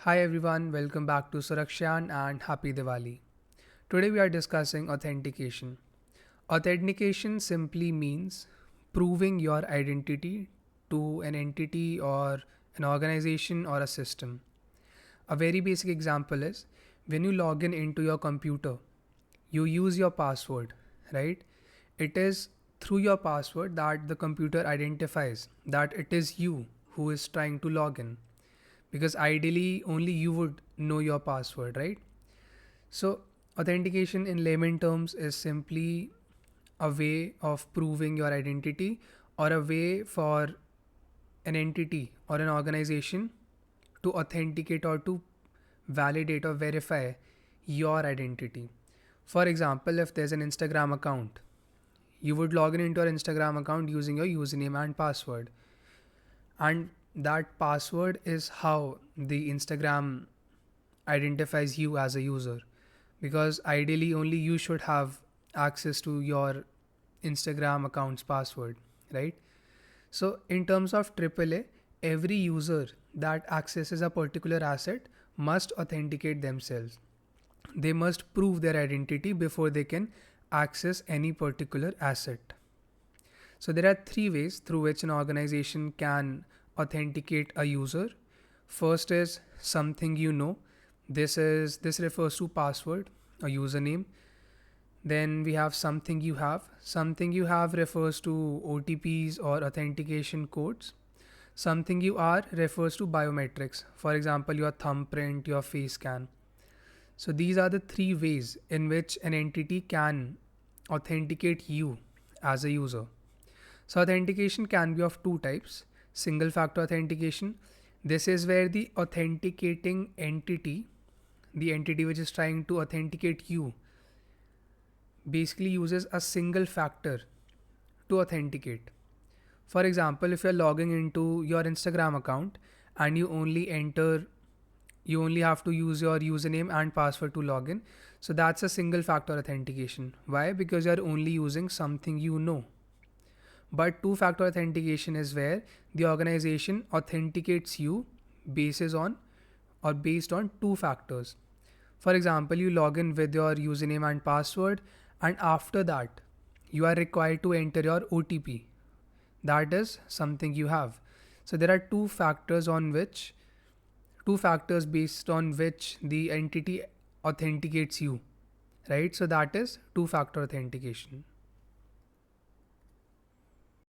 Hi everyone, welcome back to Surakshyaan and happy Diwali. Today we are discussing authentication. Authentication simply means proving your identity to an entity or an organization or a system. A very basic example is when you log in into your computer, you use your password, right? It is through your password that the computer identifies that it is you who is trying to log in, because ideally only you would know your password, right? So authentication in layman terms is simply a way of proving your identity, or a way for an entity or an organization to authenticate or to validate or verify your identity. For example, if there's an Instagram account, you would log in into your Instagram account using your username and password, and that password is how the Instagram identifies you as a user, because ideally only you should have access to your Instagram account's password, right? So in terms of AAA, every user that accesses a particular asset must authenticate themselves. They must prove their identity before they can access any particular asset. So there are three ways through which an organization can authenticate a user. First is something you know. This refers to password or username. Then we have something you have. Something you have refers to OTPs or authentication codes. Something you are refers to biometrics. For example, your thumbprint, your face scan. So these are the three ways in which an entity can authenticate you as a user. So authentication can be of two types. Single factor authentication. This is where the authenticating entity, the entity which is trying to authenticate you, basically uses a single factor to authenticate. For example, if you're logging into your Instagram account and you only have to use your username and password to log in. So that's a single factor authentication. Why? Because you're only using something you know. But two factor authentication is where the organization authenticates you basis on or based on two factors. For example, you log in with your username and password, and after that, you are required to enter your OTP. That is something you have. So there are two factors based on which the entity authenticates you, right? So that is two factor authentication.